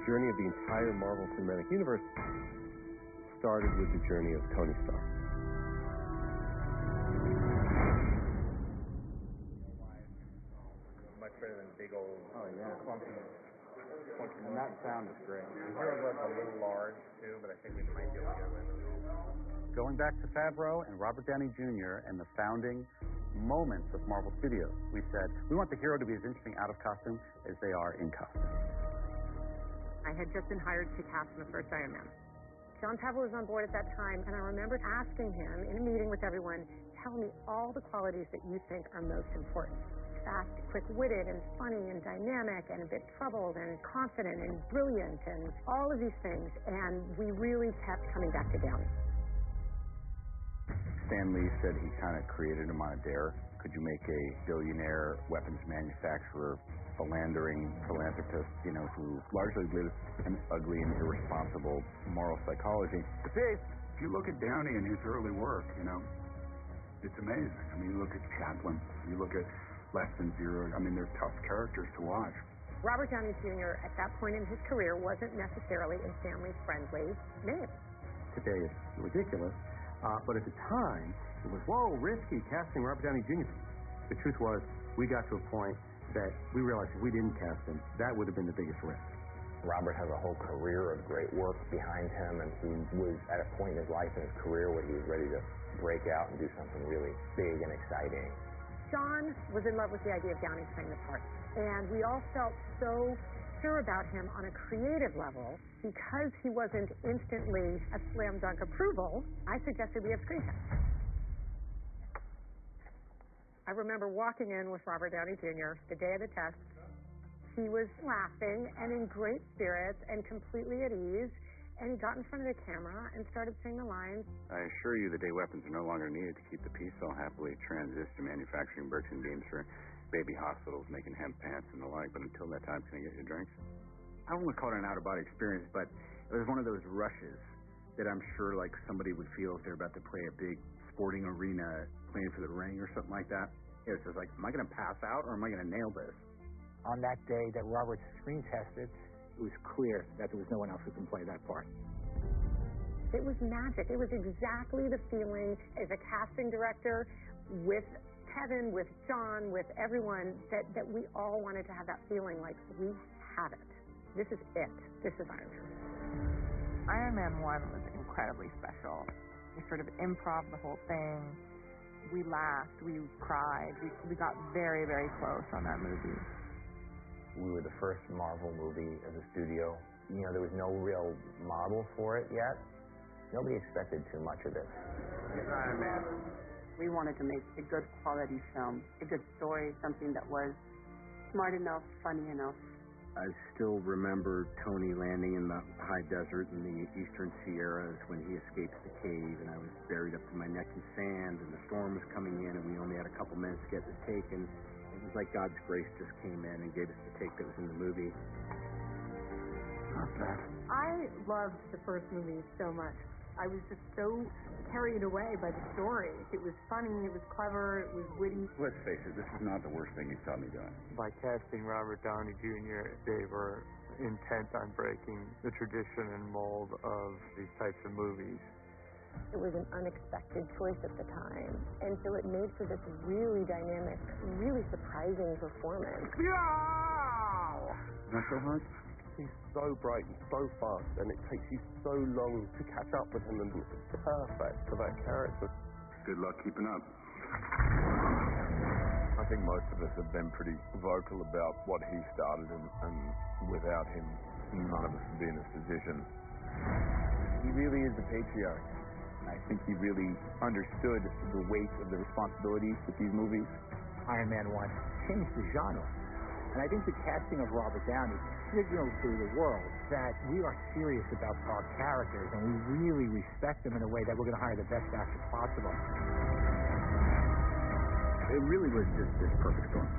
journey of the entire Marvel Cinematic Universe started with the journey of Tony Stark. Much better than big old clunky. And that sound is great. The hero was a little large too, but I think we might be able to get away with it. Going back to Favreau and Robert Downey Jr. and the founding moments of Marvel Studios, we said, we want the hero to be as interesting out of costume as they are in costume. I had just been hired to cast in the first Iron Man. Jon Favreau was on board at that time, and I remember asking him in a meeting with everyone, tell me all the qualities that you think are most important. Fast, quick-witted, and funny, and dynamic, and a bit troubled, and confident, and brilliant, and all of these things, and we really kept coming back to Downey. Stan Lee said he kind of created him on a dare. Could you make a billionaire weapons manufacturer, philandering philanthropist, who largely lives an ugly and irresponsible moral psychology? But Dave, if you look at Downey and his early work, it's amazing. I mean, you look at Chaplin, you look at Less Than Zero. I mean, they're tough characters to watch. Robert Downey Jr. at that point in his career wasn't necessarily a family-friendly name. Today it's ridiculous, but at the time it was, whoa, risky casting Robert Downey Jr. The truth was, we got to a point that we realized if we didn't cast him, that would have been the biggest risk. Robert has a whole career of great work behind him, and he was at a point in his life and his career where he was ready to break out and do something really big and exciting. John was in love with the idea of Downey playing the part, and we all felt so sure about him on a creative level. Because he wasn't instantly a slam dunk approval, I suggested we have screen tests. I remember walking in with Robert Downey Jr. the day of the test. He was laughing and in great spirits and completely at ease, and he got in front of the camera and started saying the lines. I assure you the day weapons are no longer needed to keep the peace cell happily transist to manufacturing bricks and beams for baby hospitals, making hemp pants and the like, but until that time, can I get you drinks? I don't want to call it an out-of-body experience, but it was one of those rushes that I'm sure like somebody would feel if they're about to play a big sporting arena playing for the ring or something like that. It was just like, am I going to pass out or am I going to nail this? On that day that Robert screen tested, it was clear that there was no one else who can play that part. It was magic. It was exactly the feeling as a casting director with Kevin, with John, with everyone, that we all wanted to have that feeling like we have it. This is it. This is Iron Man. Iron Man 1 was incredibly special. We sort of improv the whole thing. We laughed. We cried. We got very, very close on that movie. We were the first Marvel movie as a studio. There was no real model for it yet. Nobody expected too much of it. Iron Man. We wanted to make a good quality film, a good story, something that was smart enough, funny enough. I still remember Tony landing in the high desert in the eastern Sierras when he escapes the cave, and I was buried up to my neck in sand, and the storm was coming in, and we only had a couple minutes to get this taken. It was like God's grace just came in and gave us the take that was in the movie. Not bad. I loved the first movie so much. I was just so carried away by the story. It was funny, it was clever, it was witty. Let's face it, this is not the worst thing you saw me doing. By casting Robert Downey Jr., they were intent on breaking the tradition and mold of these types of movies. It was an unexpected choice at the time, and so it made for this really dynamic, really surprising performance. Not so hard? He's so bright and so fast, and it takes you so long to catch up with him, and it's perfect for that character. Good luck keeping up. I think most of us have been pretty vocal about what he started, and without him, none of us would be in this position. He really is a patriarch. I think he really understood the weight of the responsibilities with these movies. Iron Man 1 changed the genre. And I think the casting of Robert Downey signaled to the world that we are serious about our characters and we really respect them in a way that we're going to hire the best actors possible. It really was just this perfect storm.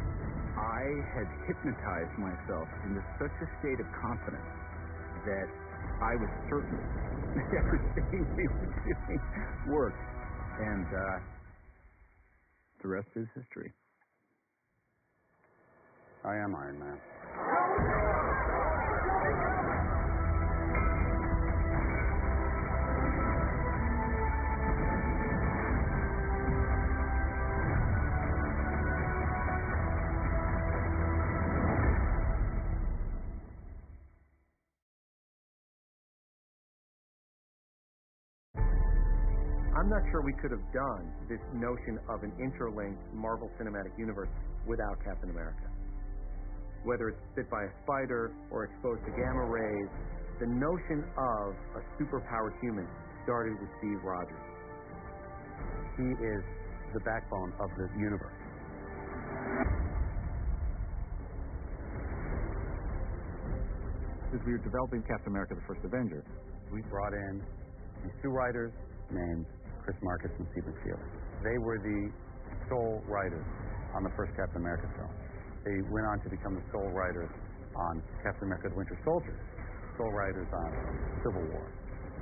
I had hypnotized myself into such a state of confidence that I was certain that everything we were doing worked. And the rest is history. I am Iron Man. I'm not sure we could have done this notion of an interlinked Marvel Cinematic Universe without Captain America. Whether it's bit by a spider or exposed to gamma rays, the notion of a superpowered human started with Steve Rogers. He is the backbone of the universe. As we were developing Captain America: The First Avenger, we brought in these two writers named Chris Marcus and Stephen Field. They were the sole writers on the first Captain America film. They went on to become the sole writers on Captain America: The Winter Soldier, sole writers on Civil War,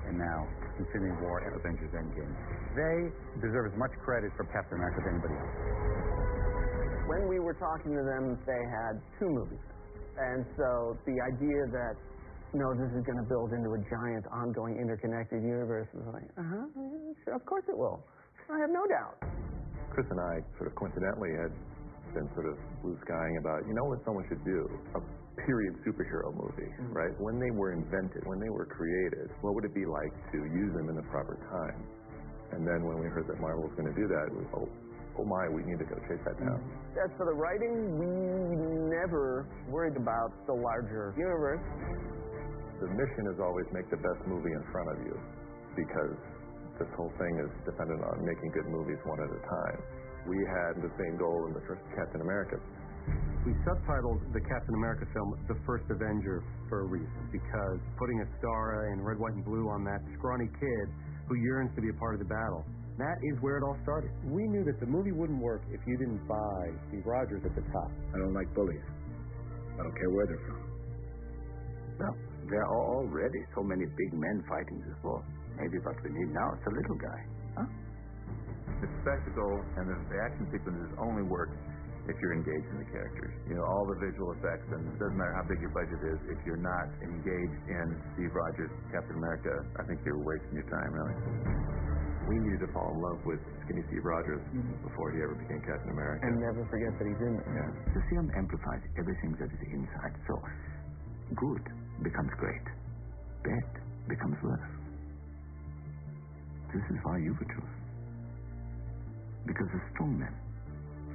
and now Infinity War and Avengers Endgame. They deserve as much credit for Captain America as anybody else. When we were talking to them, they had 2 movies. And so the idea that, this is going to build into a giant, ongoing, interconnected universe is like, sure, of course it will. I have no doubt. Chris and I sort of coincidentally had been sort of blue-skying about, what someone should do? A period superhero movie, right? When they were invented, when they were created, what would it be like to use them in the proper time? And then when we heard that Marvel was going to do that, we oh my, we need to go chase that down. As for the writing, we never worried about the larger universe. The mission is always make the best movie in front of you, because this whole thing is dependent on making good movies one at a time. We had the same goal in the first Captain America. We subtitled the Captain America film The First Avenger for a reason, because putting a star in red, white, and blue on that scrawny kid who yearns to be a part of the battle, that is where it all started. We knew that the movie wouldn't work if you didn't buy Steve Rogers at the top. I don't like bullies. I don't care where they're from. Well, there are already so many big men fighting this war. Maybe what we need now is a little guy. Huh? The spectacle and the action sequences only work if you're engaged in the characters. All the visual effects, and it doesn't matter how big your budget is, if you're not engaged in Steve Rogers' Captain America, I think you're wasting your time, really. We needed to fall in love with skinny Steve Rogers before he ever became Captain America. And never forget that he's in there. Yeah. The film amplifies everything that is inside. So, good becomes great. Bad becomes worse. This is why you were chosen. Because a strong man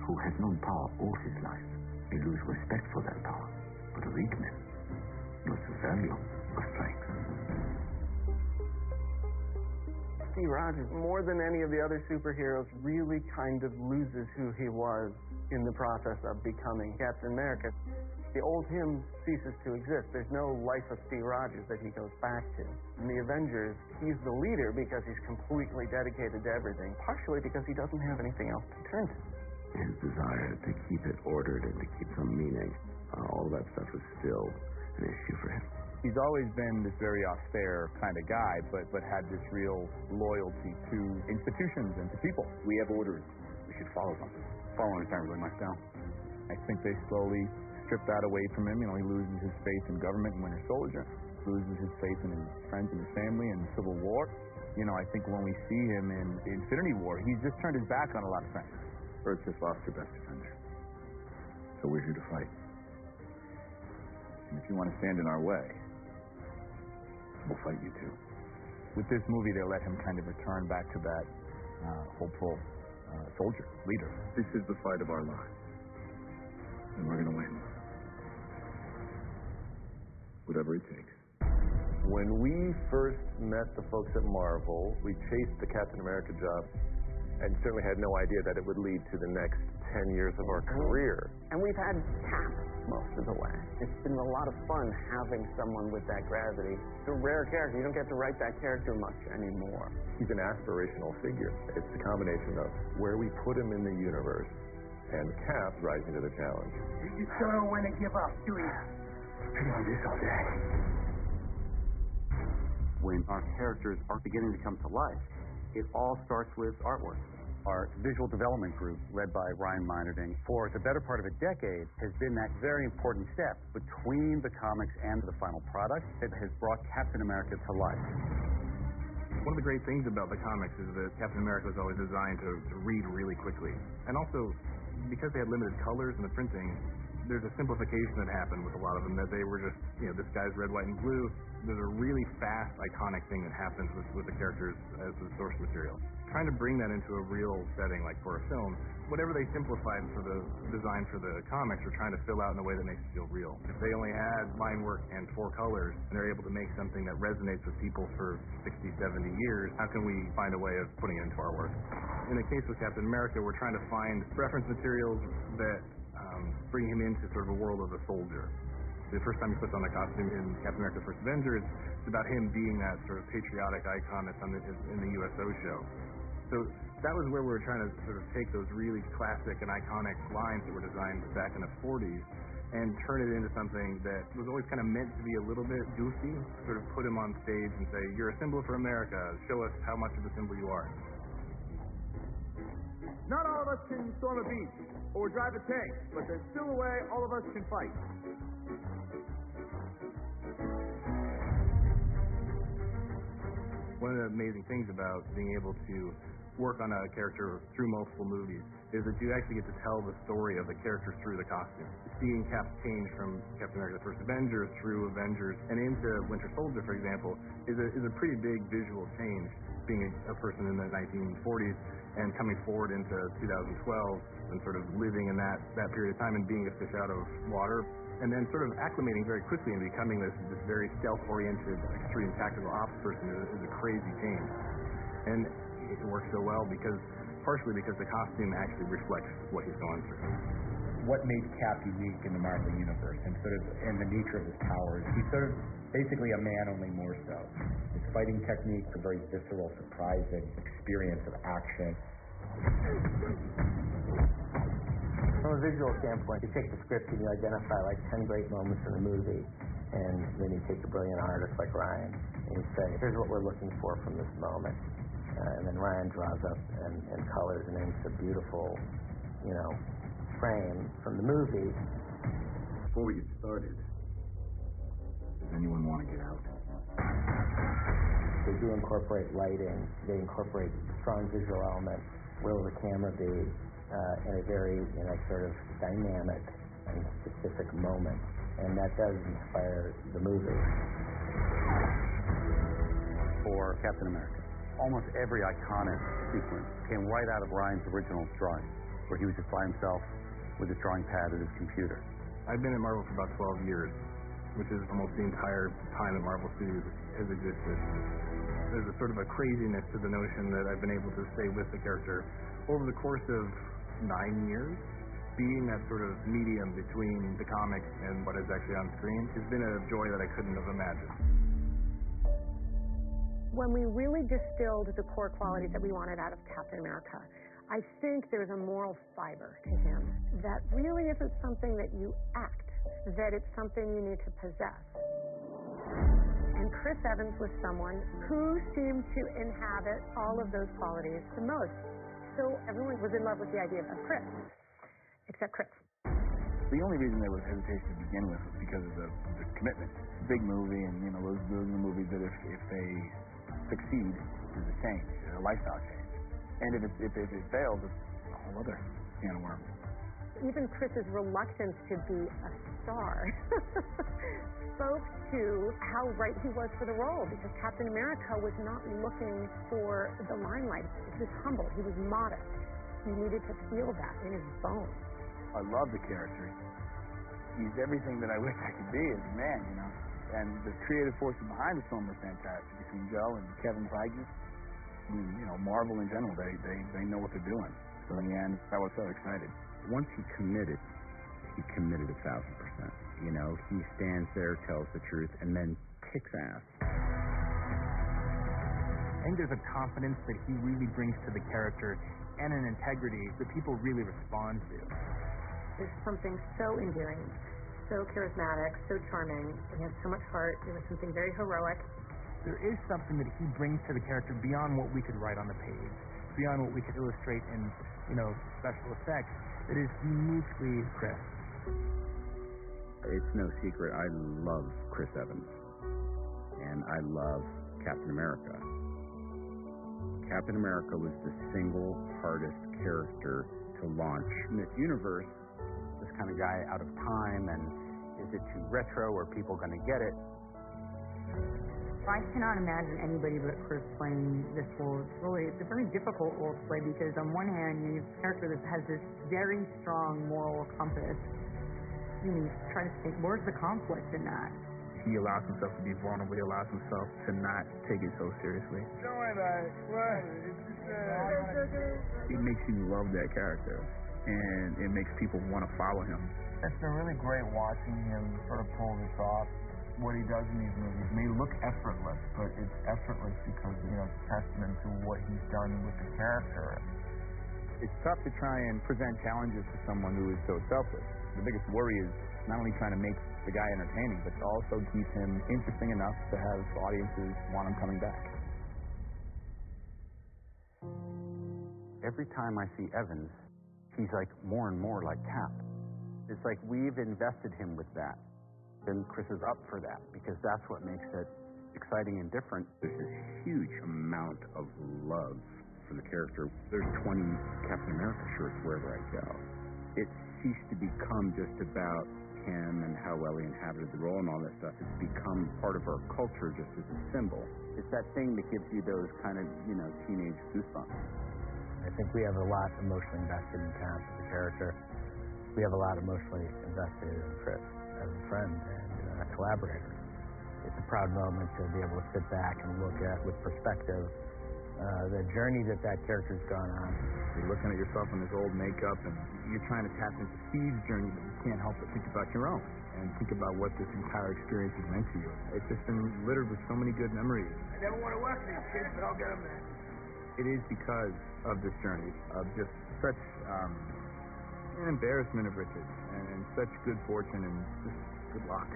who has known power all his life may lose respect for that power. But a weak man knows the value of strength. Steve Rogers, more than any of the other superheroes, really kind of loses who he was in the process of becoming Captain America. The old him ceases to exist. There's no life of Steve Rogers that he goes back to. In the Avengers, he's the leader because he's completely dedicated to everything, partially because he doesn't have anything else to turn to. His desire to keep it ordered and to keep some meaning, all that stuff is still an issue for him. He's always been this very austere kind of guy, but had this real loyalty to institutions and to people. We have orders. We should follow them. Following is not really my style. I think they slowly strip that away from him. He loses his faith in government and Winter Soldier, loses his faith in his friends and his family and Civil War. I think when we see him in Infinity War, he's just turned his back on a lot of things. Earth just lost her best defender. So we're here to fight. And if you want to stand in our way, we'll fight you too. With this movie, they let him kind of return back to that hopeful soldier, leader. This is the fight of our lives. And we're going to win. Whatever it takes. When we first met the folks at Marvel, we chased the Captain America job and certainly had no idea that it would lead to the next 10 years of our career. And we've had Cap most of the way. It's been a lot of fun having someone with that gravity. It's a rare character. You don't get to write that character much anymore. He's an aspirational figure. It's the combination of where we put him in the universe and Cap rising to the challenge. You still don't want to give up, do you? I can do this all day. When our characters are beginning to come to life, it all starts with artwork. Our visual development group, led by Ryan Meinerding, for the better part of a decade, has been that very important step between the comics and the final product that has brought Captain America to life. One of the great things about the comics is that Captain America was always designed to read really quickly. And also, because they had limited colors in the printing, there's a simplification that happened with a lot of them, that they were just, this guy's red, white, and blue. There's a really fast, iconic thing that happens with the characters as the source material. trying to bring that into a real setting, like for a film. Whatever they simplified for the design for the comics, we're trying to fill out in a way that makes it feel real. If they only had line work and 4 colors, and they're able to make something that resonates with people for 60, 70 years, how can we find a way of putting it into our work? In the case with Captain America, we're trying to find reference materials that bring him into sort of a world of a soldier. The first time he puts on the costume in Captain America: First Avengers, it's about him being that sort of patriotic icon that's in the USO show. So that was where we were trying to sort of take those really classic and iconic lines that were designed back in the 40s and turn it into something that was always kind of meant to be a little bit goofy, sort of put him on stage and say, you're a symbol for America, show us how much of a symbol you are. Not all of us can storm a beach or drive a tank, but there's still a way all of us can fight. One of the amazing things about being able to work on a character through multiple movies is that you actually get to tell the story of the character through the costume. Seeing Cap change from Captain America: First Avengers through Avengers and into Winter Soldier, for example, is a pretty big visual change. Being a person in the 1940s and coming forward into 2012 and sort of living in that period of time and being a fish out of water, and then sort of acclimating very quickly and becoming this very stealth-oriented, extreme tactical ops person is a crazy change. And it works so well partially because the costume actually reflects what he's going through. What made Cap unique in the Marvel Universe and sort of in the nature of his powers, he's sort of basically a man, only more so. His fighting techniques are very visceral, surprising experience of action. From a visual standpoint, you take the script and you identify like 10 great moments in the movie, and then you take a brilliant artist like Ryan and you say, here's what we're looking for from this moment. And then Ryan draws up and colors and inks a beautiful, frame from the movie. Before we get started, does anyone want to get out? They do incorporate lighting. They incorporate strong visual elements. Where will the camera be in a very, sort of dynamic and specific moment? And that does inspire the movie. For Captain America, almost every iconic sequence came right out of Ryan's original drawing, where he was just by himself with his drawing pad and his computer. I've been at Marvel for about 12 years, which is almost the entire time that Marvel Studios has existed. There's a sort of a craziness to the notion that I've been able to stay with the character over the course of 9 years. Being that sort of medium between the comics and what is actually on screen has been a joy that I couldn't have imagined. When we really distilled the core qualities that we wanted out of Captain America, I think there's a moral fiber to him that really isn't something that you act, that it's something you need to possess. And Chris Evans was someone who seemed to inhabit all of those qualities the most. So everyone was in love with the idea of Chris, except Chris. The only reason there was hesitation to begin with was because of the commitment. Big movie, and those are the movies that if they succeed, there's a change, a lifestyle change. And if it fails, it's a whole other can of worms. Even Chris's reluctance to be a star spoke to how right he was for the role, because Captain America was not looking for the limelight. He was humble. He was modest. He needed to feel that in his bones. I love the character. He's everything that I wish I could be as a man, And the creative forces behind the film were fantastic, between Joe and Kevin Feige. Marvel in general, they know what they're doing. So in the end, I was so excited. Once he committed 1,000%. He stands there, tells the truth, and then kicks ass. I think there's a confidence that he really brings to the character and an integrity that people really respond to. There's something so endearing, so charismatic, so charming. He has so much heart. There was something very heroic. There is something that he brings to the character beyond what we could write on the page, beyond what we could illustrate in, special effects, that is uniquely Chris. It's no secret, I love Chris Evans, and I love Captain America. Captain America was the single hardest character to launch in this universe. This kind of guy out of time, and is it too retro? Are people going to get it? I cannot imagine anybody but Chris playing this role. It's a very difficult role to play because on one hand, you have a character that has this very strong moral compass. You try to think, where's the conflict in that? He allows himself to be vulnerable. He allows himself to not take it so seriously. It makes you love that character, and it makes people want to follow him. It's been really great watching him sort of pull this off. What he does in these movies may look effortless, but it's effortless because, it's a testament to what he's done with the character. It's tough to try and present challenges to someone who is so selfless. The biggest worry is not only trying to make the guy entertaining, but to also keep him interesting enough to have audiences want him coming back. Every time I see Evans, he's like more and more like Cap. It's like we've invested him with that. And Chris is up for that because that's what makes it exciting and different. There's this huge amount of love for the character. There's 20 Captain America shirts wherever I go. It ceased to become just about him and how well he inhabited the role and all that stuff. It's become part of our culture just as a symbol. It's that thing that gives you those kind of, teenage goosebumps. I think we have a lot emotionally invested in Cap as a character. We have a lot emotionally invested in Chris as a friend and a collaborator. It's a proud moment to be able to sit back and look at, with perspective, the journey that character's gone on. You're looking at yourself in this old makeup, and you're trying to tap into Steve's journey, but you can't help but think about your own and think about what this entire experience has meant to you. It's just been littered with so many good memories. I never want to work these kids, but I'll get them there. It is because of this journey of just such an embarrassment of riches and such good fortune and just good luck.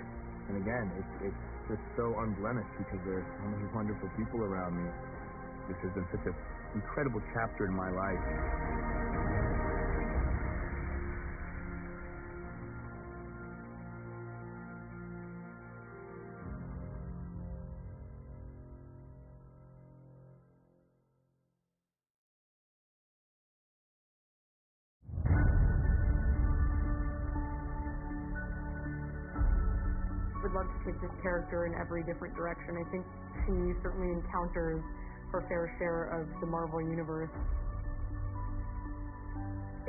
And again, it's just so unblemished because there's so many wonderful people around me. This has been such an incredible chapter in my life. Would love to take this character in every different direction. I think she certainly encounters her fair share of the Marvel Universe.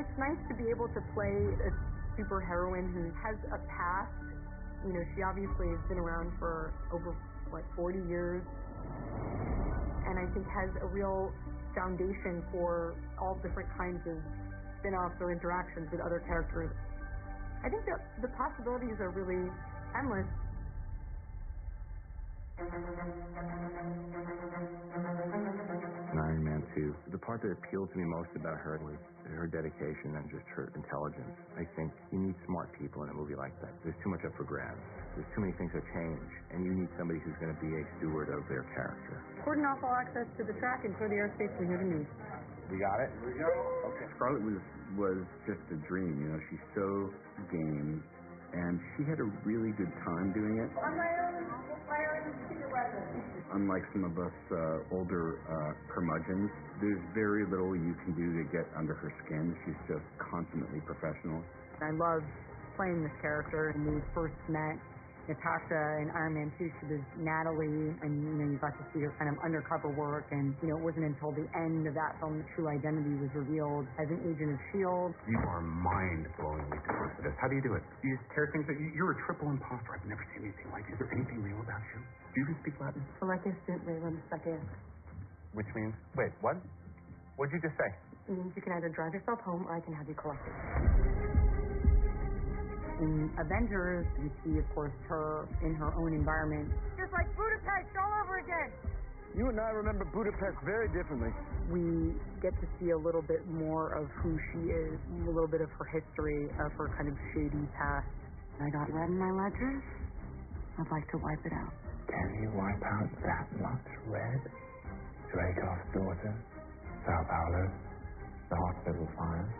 It's nice to be able to play a superheroine who has a past. She obviously has been around for over, 40 years, and I think has a real foundation for all different kinds of spin-offs or interactions with other characters. I think that the possibilities are really endless. In Iron Man 2, the part that appealed to me most about her was her dedication and just her intelligence. I think you need smart people in a movie like that. There's too much up for grabs. There's too many things that change, and you need somebody who's going to be a steward of their character. Cordon off all access to the track and clear the airspace for you to meet. We got it? We got it. Okay. Scarlett was just a dream. She's so game, and she had a really good time doing it. On my own secret weapon. Unlike some of us older curmudgeons, there's very little you can do to get under her skin. She's just consummately professional. I love playing this character, and we first met Natasha in Iron Man 2. She was Natalie, and you got to see her kind of undercover work, and it wasn't until the end of that film that true identity was revealed as an agent of S.H.I.E.L.D. You are mind-blowingly talented. How do you do it? You just tear things up. You're a triple imposter. I've never seen anything like it. Is there anything real about you? Do you even speak Latin? Which means? Wait, what? What'd you just say? It means you can either drive yourself home or I can have you collected. In Avengers, you see, of course, her in her own environment. Just like Budapest all over again. You and I remember Budapest very differently. We get to see a little bit more of who she is, a little bit of her history, of her kind of shady past. I got red in my ledger. I'd like to wipe it out. Can you wipe out that much red? Dreykov's daughter, Sao Paulo, the hospital fire.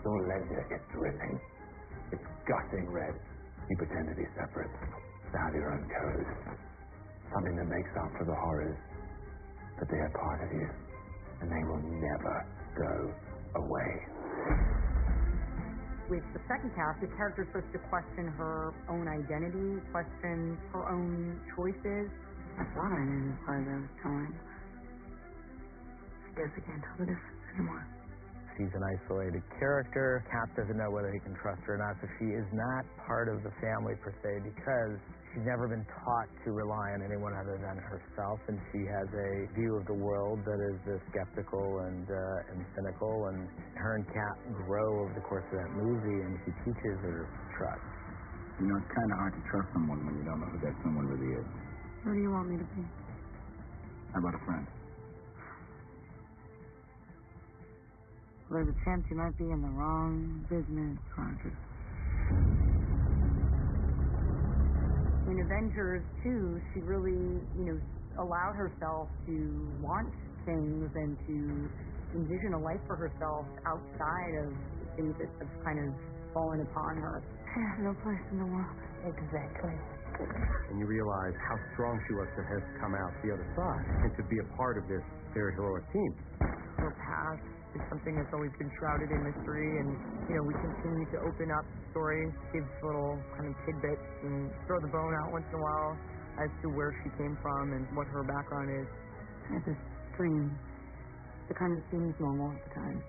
Your ledger is dripping. It's gushing red. You pretend to be separate, to have your own code. Something that makes up for the horrors, but they are part of you, and they will never go away. With the second cast, the character's supposed to question her own identity, question her own choices. I thought I knew as far as I was telling. I guess I can't tell the difference anymore. She's an isolated character. Cap doesn't know whether he can trust her or not, so she is not part of the family per se because she's never been taught to rely on anyone other than herself, and she has a view of the world that is skeptical and cynical, and her and Cap grow over the course of that movie, and he teaches her trust. You know, it's kind of hard to trust someone when you don't know who that someone really is. Who do you want me to be? How about a friend? There's a chance you might be in the wrong business, Roger. In Avengers 2, she really, allowed herself to want things and to envision a life for herself outside of things that have kind of fallen upon her. I have no place in the world. Exactly. And you realize how strong she was to have come out the other side and to be a part of this very heroic team. Her past is something that's always been shrouded in mystery, and we continue to open up stories, give little kind of tidbits, and throw the bone out once in a while as to where she came from and what her background is. I had this dream. It kind of seems normal at the time,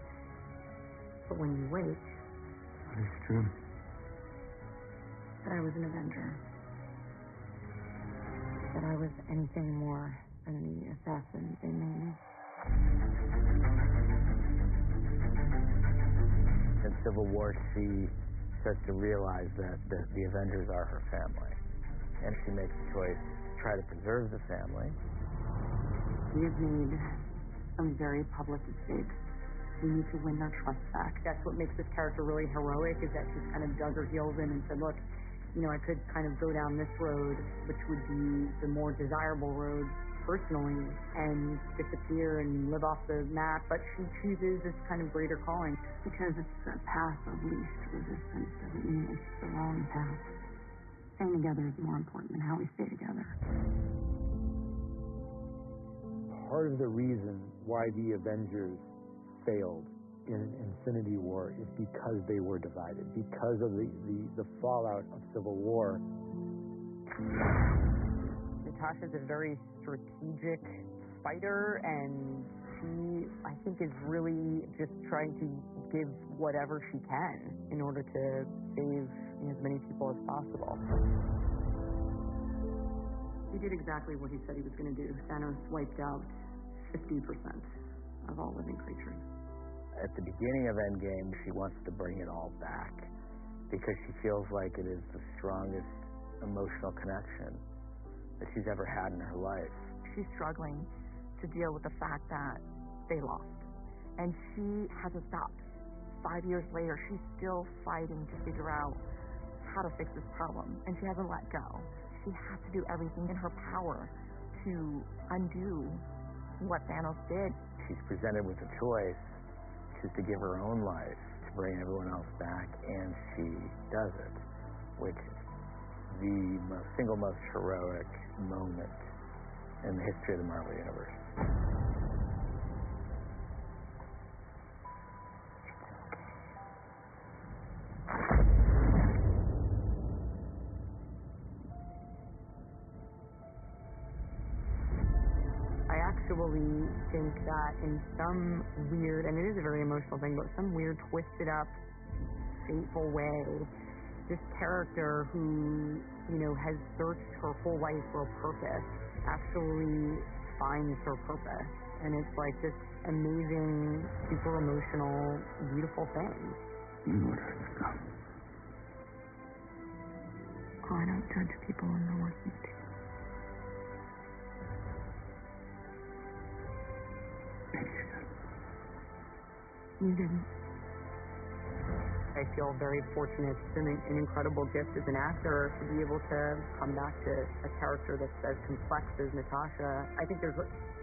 but when you wake, What is true? that I was an Avenger, that I was anything more than the assassin they made me. In Civil War, she starts to realize that the Avengers are her family. And she makes the choice to try to preserve the family. We have made some very public mistakes. We need to win their trust back. That's what makes this character really heroic, is that she's kind of dug her heels in and said, look, I could kind of go down this road, which would be the more desirable road personally, and disappear and live off the map, but she chooses this kind of greater calling. Because it's a path of least resistance doesn't mean it's the wrong path. Staying together is more important than how we stay together. Part of the reason why the Avengers failed in Infinity War is because they were divided, because of the fallout of Civil War. Natasha's a very strategic fighter, and she, I think, is really just trying to give whatever she can in order to save as many people as possible. He did exactly what he said he was going to do. Thanos wiped out 50% of all living creatures. At the beginning of Endgame, she wants to bring it all back because she feels like it is the strongest emotional connection that she's ever had in her life. She's struggling to deal with the fact that they lost. And she hasn't stopped. 5 years later, she's still fighting to figure out how to fix this problem. And she hasn't let go. She has to do everything in her power to undo what Thanos did. She's presented with a choice, which is to give her own life to bring everyone else back, and she does it, which is the single most heroic moment in the history of the Marvel Universe. I actually think that in some weird, and it is a very emotional thing, but some weird, twisted up, fateful way, this character who, has searched her whole life for a purpose actually finds her purpose. And it's like this amazing, super emotional, beautiful thing. You know what hurts them. Oh, I don't judge people when they're working too. You didn't. I feel very fortunate. It's been an incredible gift as an actor to be able to come back to a character that's as complex as Natasha. I think there's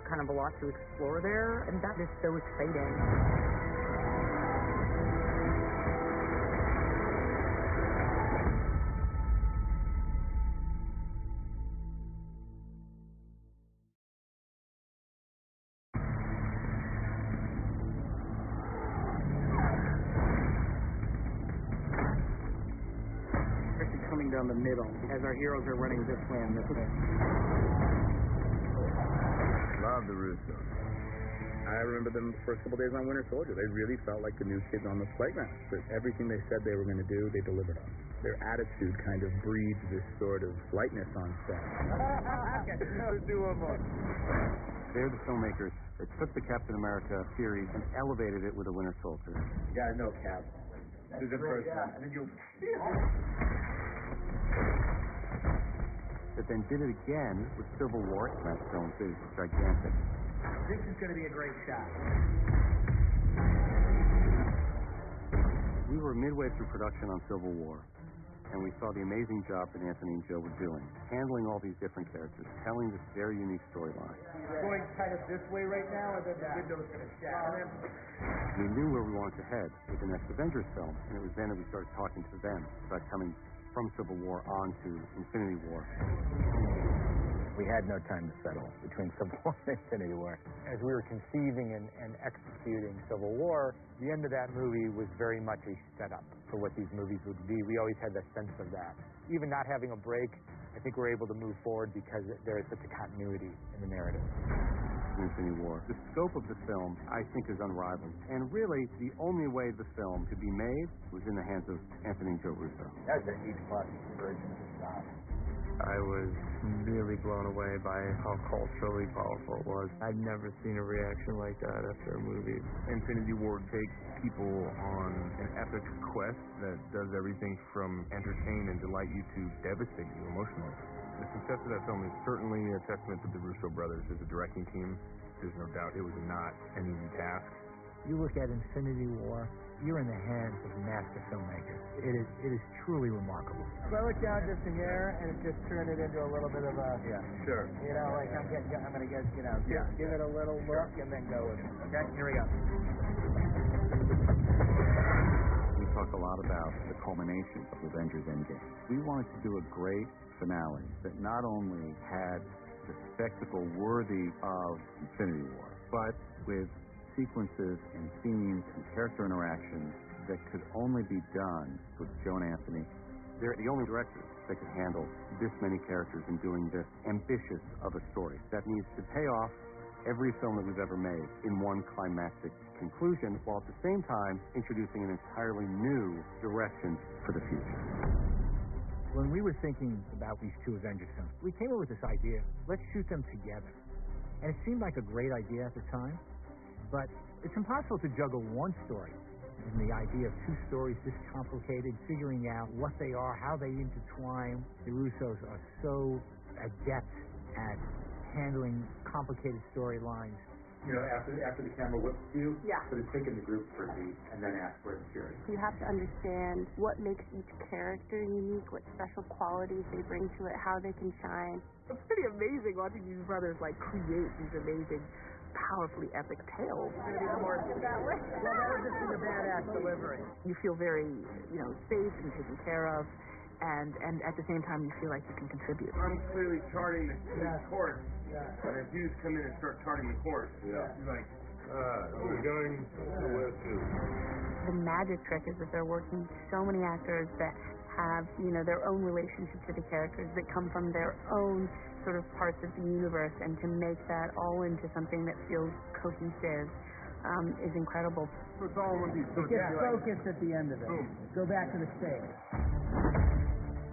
kind of a lot to explore there, and that is so exciting. Down the middle as our heroes are running this way and this way. Love the Russos. I remember them the first couple days on Winter Soldier. They really felt like the new kids on the playground. But everything they said they were going to do, they delivered on. Their attitude kind of breeds this sort of lightness on set. Let's do one more. They're the filmmakers that took the Captain America series and elevated it with the Winter Soldier. You gotta know, Cap. This is the first one. And then you'll... That then did it again with Civil War. That film is gigantic. This is going to be a great shot. We were midway through production on Civil War, and we saw the amazing job that Anthony and Joe were doing, handling all these different characters, telling this very unique storyline. Going kind of this way right now, and then the window's going to shatter. We knew where we wanted to head with the next Avengers film, and it was then that we started talking to them about coming from Civil War on to Infinity War. We had no time to settle between Civil War and Infinity War. As we were conceiving and executing Civil War, the end of that movie was very much a setup for what these movies would be. We always had that sense of that. Even not having a break, I think we're able to move forward because there is such a continuity in the narrative. Infinity War. The scope of the film, I think, is unrivaled. And really, the only way the film could be made was in the hands of Anthony and Joe Russo. That's an E+ version of the shot. I was really blown away by how culturally powerful it was. I'd never seen a reaction like that after a movie. Infinity War takes people on an epic quest that does everything from entertain and delight you to devastate you emotionally. The success of that film is certainly a testament to the Russo brothers as a directing team. There's no doubt it was not an easy task. You look at Infinity War, you're in the hands of master filmmakers. It is truly remarkable. So I look down just a hair and it just turned it into a little bit of a, Sure. you know, like I'm going to get, you know, give it a little look and then go with it. Okay, here we go. We talk a lot about the culmination of Avengers Endgame. We wanted to do a great finale that not only had the spectacle worthy of Infinity War, but with sequences and scenes and character interactions that could only be done with Joe and Anthony. They're the only directors that could handle this many characters and doing this ambitious of a story that needs to pay off every film that we've ever made in one climactic conclusion, while at the same time introducing an entirely new direction for the future. When we were thinking about these two Avengers films, we came up with this idea, let's shoot them together. And it seemed like a great idea at the time, but it's impossible to juggle one story and the idea of two stories this complicated, figuring out what they are, how they intertwine. The Russos are so adept at handling complicated storylines. You know, after the camera whips you, Yeah. sort of take in the group for a beat and then ask where it's curious. You have to understand what makes each character unique, what special qualities they bring to it, how they can shine. It's pretty amazing watching these brothers like create these amazing, powerfully epic tales. Well, that would just be the badass delivery. You feel very, you know, safe and taken care of, and at the same time you feel like you can contribute. I'm clearly charting the course. And if you just come in and start charting the course, you're like, we're going where to? The magic trick is that they're working with so many actors that have, you know, their own relationship to the characters that come from their own sort of parts of the universe, and to make that all into something that feels cohesive is incredible. It's all one piece. It gets focused at the end of it. Go back to the stage.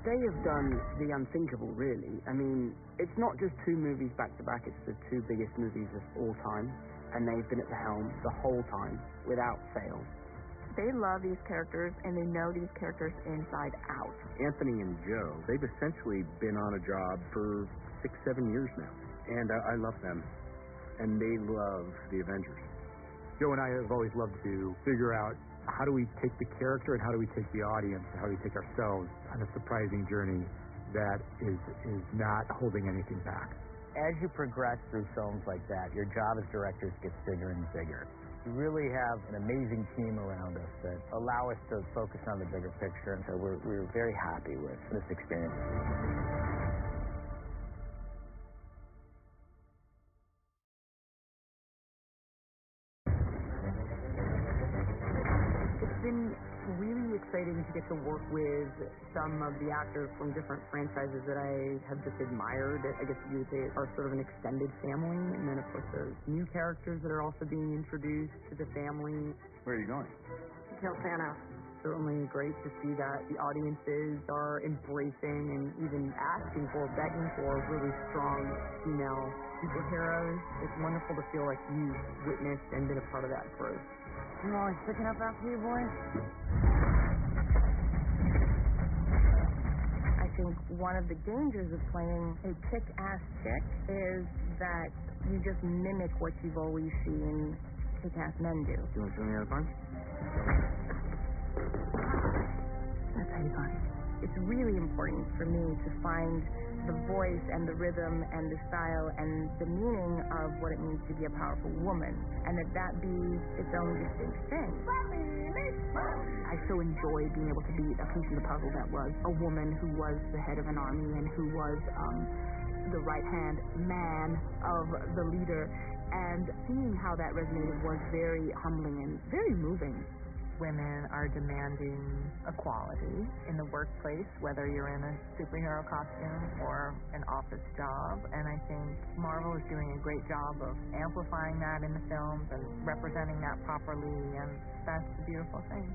They have done the unthinkable, really. I mean, it's not just two movies back to back, it's the two biggest movies of all time, and they've been at the helm the whole time, without fail. They love these characters, and they know these characters inside out. Anthony and Joe, they've essentially been on a job for 6-7 years now, and I love them, and they love the Avengers. Joe and I have always loved to figure out how do we take the character and how do we take the audience and how do we take ourselves on a surprising journey that is not holding anything back. As you progress through films like that, your job as directors gets bigger and bigger. We really have an amazing team around us that allow us to focus on the bigger picture, and so we're very happy with this experience. It's been really exciting to get to work with some of the actors from different franchises that I have just admired. I guess you would say are sort of an extended family, and then of course there's new characters that are also being introduced to the family. Where are you going? To kill Thanos. Certainly great to see that the audiences are embracing and even asking for, begging for really strong female superheroes. It's wonderful to feel like you've witnessed and been a part of that growth. You always picking up after you, boy? I think one of the dangers of playing a kick-ass chick is that you just mimic what you've always seen kick-ass men do. You want to show me how to punch? That's how you punch. It's really important for me to find the voice and the rhythm and the style and the meaning of what it means to be a powerful woman, and that be its own distinct thing. I so enjoy being able to be a piece of the puzzle that was a woman who was the head of an army and who was the right-hand man of the leader, and seeing how that resonated was very humbling and very moving. Women are demanding equality in the workplace, whether you're in a superhero costume or an office job, and I think Marvel is doing a great job of amplifying that in the films and representing that properly, and that's a beautiful thing.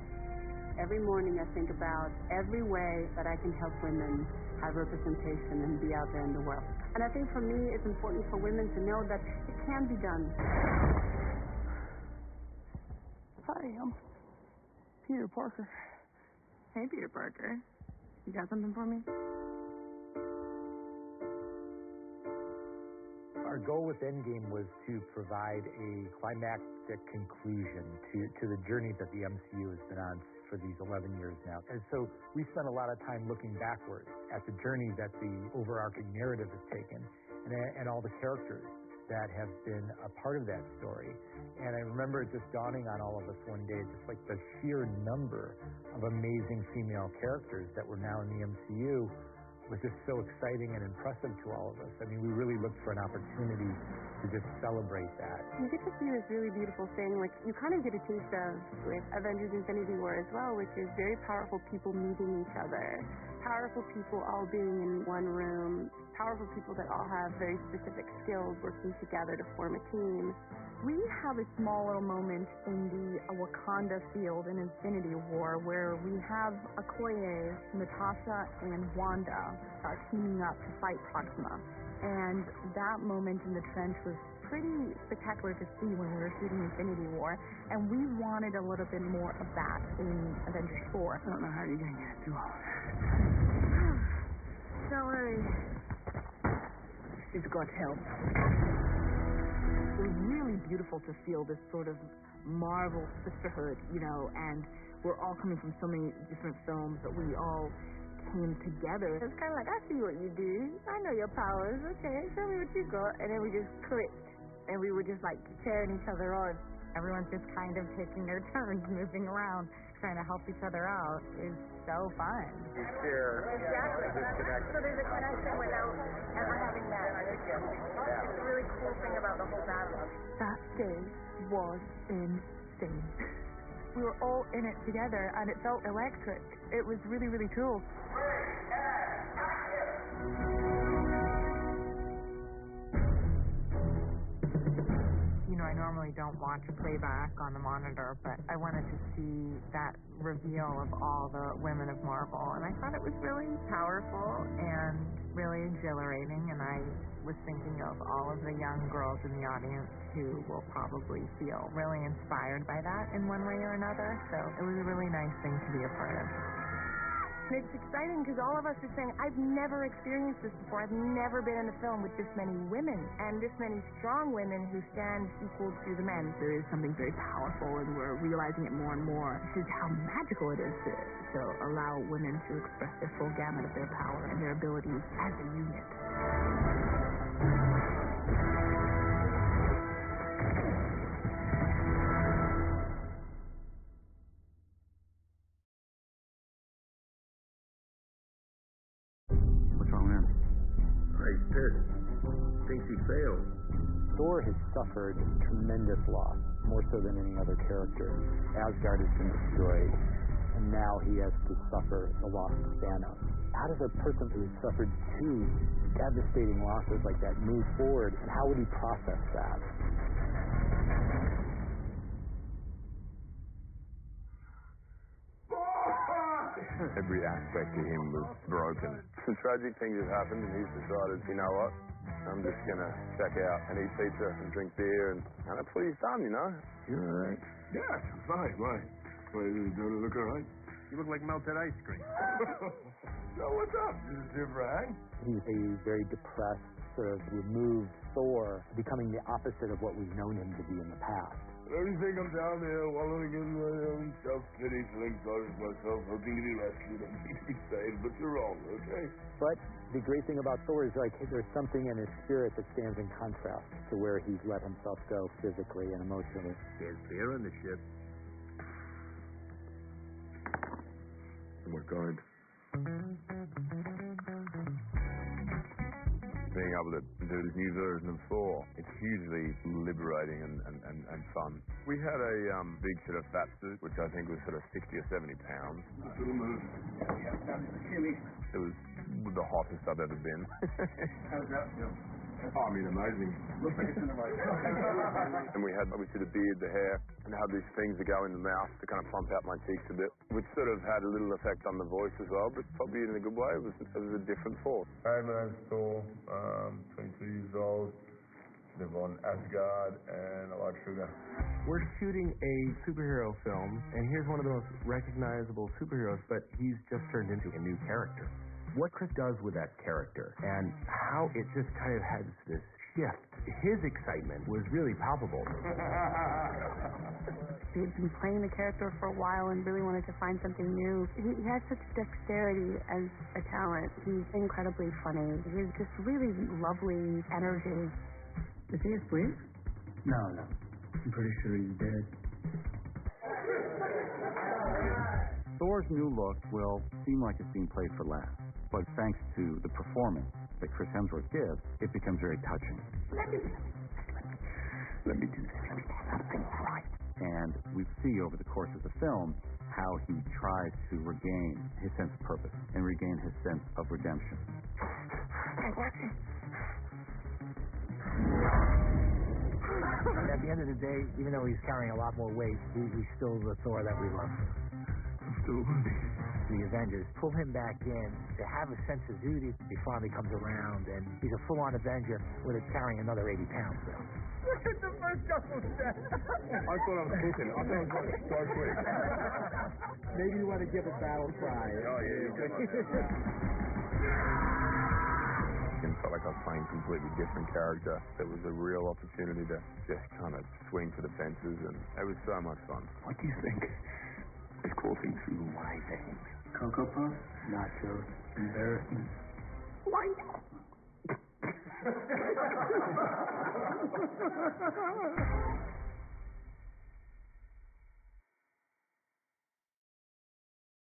Every morning I think about every way that I can help women have representation and be out there in the world. And I think for me it's important for women to know that it can be done. Hi, Peter Parker. Hey, Peter Parker. You got something for me? Our goal with Endgame was to provide a climactic conclusion to the journey that the MCU has been on for these 11 years now. And so we spent a lot of time looking backwards at the journey that the overarching narrative has taken and all the characters that have been a part of that story. And I remember it just dawning on all of us one day, just like the sheer number of amazing female characters that were now in the MCU was just so exciting and impressive to all of us. I mean, we really looked for an opportunity to just celebrate that. You get to see this really beautiful thing, like you kind of get a taste of with Avengers Infinity War as well, which is very powerful people meeting each other, powerful people all being in one room, powerful people that all have very specific skills working together to form a team. We have a small little moment in the Wakanda field in Infinity War where we have Okoye, Natasha, and Wanda teaming up to fight Proxima. And that moment in the trench was pretty spectacular to see when we were shooting Infinity War, and we wanted a little bit more of that in Avengers 4. I don't know how you're going to get through all of that. Don't worry. You've got help. It was really beautiful to feel this sort of Marvel sisterhood, and we're all coming from so many different films that we all came together. It's kind of like, I see what you do. I know your powers. Okay, show me what you got. And then we just clicked, and we were just like cheering each other on. Everyone's just kind of taking their turns, moving around, trying to help each other out. Is so fun. You share Exactly. So there's a connection without ever having met. It's a really cool thing about the whole battle. That day was insane. We were all in it together, and it felt electric. It was really, really cool. I normally don't watch playback on the monitor, but I wanted to see that reveal of all the women of Marvel, and I thought it was really powerful and really exhilarating, and I was thinking of all of the young girls in the audience who will probably feel really inspired by that in one way or another, so it was a really nice thing to be a part of. It's exciting because all of us are saying, I've never experienced this before. I've never been in a film with this many women and this many strong women who stand equal to the men. There is something very powerful, and we're realizing it more and more. This is how magical it is to allow women to express their full gamut of their power and their abilities as a unit. He's pissed. Thinks he failed. Thor has suffered tremendous loss, more so than any other character. Asgard has been destroyed. now he has to suffer the loss of Thanos. How does a person who has suffered two devastating losses like that move forward, and how would he process that? Every aspect of him was broken. Some tragic things have happened, and he's decided, you know what, I'm just going to check out and eat pizza and drink beer, and that's what he's done, you know. You're all right? Yeah, I'm fine. Why? Don't it look all right? You look like melted ice cream. So what's up? This is Frank. He's a very depressed, sort of removed Thor, becoming the opposite of what we've known him to be in the past. Everything I'm down there wallowing in my own self-pity, feeling sorry for myself, hoping to be rescued and be saved, but you're wrong, okay? But the great thing about Thor is, like, there's something in his spirit that stands in contrast to where he's let himself go physically and emotionally. There's beer in the ship. What kind? Being able to do this new version of Thor, it's hugely liberating and fun. We had a big sort of fat suit, which I think was sort of 60 or 70 pounds. It was the hottest I've ever been. How's that feel? I mean, amazing. Looks like it's in the right place. And we had obviously the beard, the hair, and how these things that go in the mouth to kind of plump out my cheeks a bit, which sort of had a little effect on the voice as well, but probably in a good way. It was a different Thor. Hi, my name's Thor. 22 years old. Live on Asgard, and I like sugar. We're shooting a superhero film, and here's one of the most recognizable superheroes, but he's just turned into a new character. What Chris does with that character and how it just kind of has this shift. His excitement was really palpable. He had been playing the character for a while and really wanted to find something new. He has such dexterity as a talent. He's incredibly funny. He has just really lovely energy. Is he asleep? No. I'm pretty sure he's dead. Thor's new look will seem like it's being played for laughs, but thanks to the performance that Chris Hemsworth gives, it becomes very touching. Let me do this. Let me do something right. And we see over the course of the film how he tries to regain his sense of purpose and regain his sense of redemption. At the end of the day, even though he's carrying a lot more weight, he's still the Thor that we love. I'm still wounded. The Avengers pull him back in to have a sense of duty. He finally comes around, and he's a full-on Avenger with it carrying another 80 pounds. Look at the first couple steps. I thought I was cooking. I thought I was going to start quick. Maybe you want to give a battle cry. Oh, yeah. It felt like I was playing a completely different character. It was a real opportunity to just kind of swing for the fences, and it was so much fun. What do you think is coursing through my veins? Cocoa Puffs, nachos, embarrassment.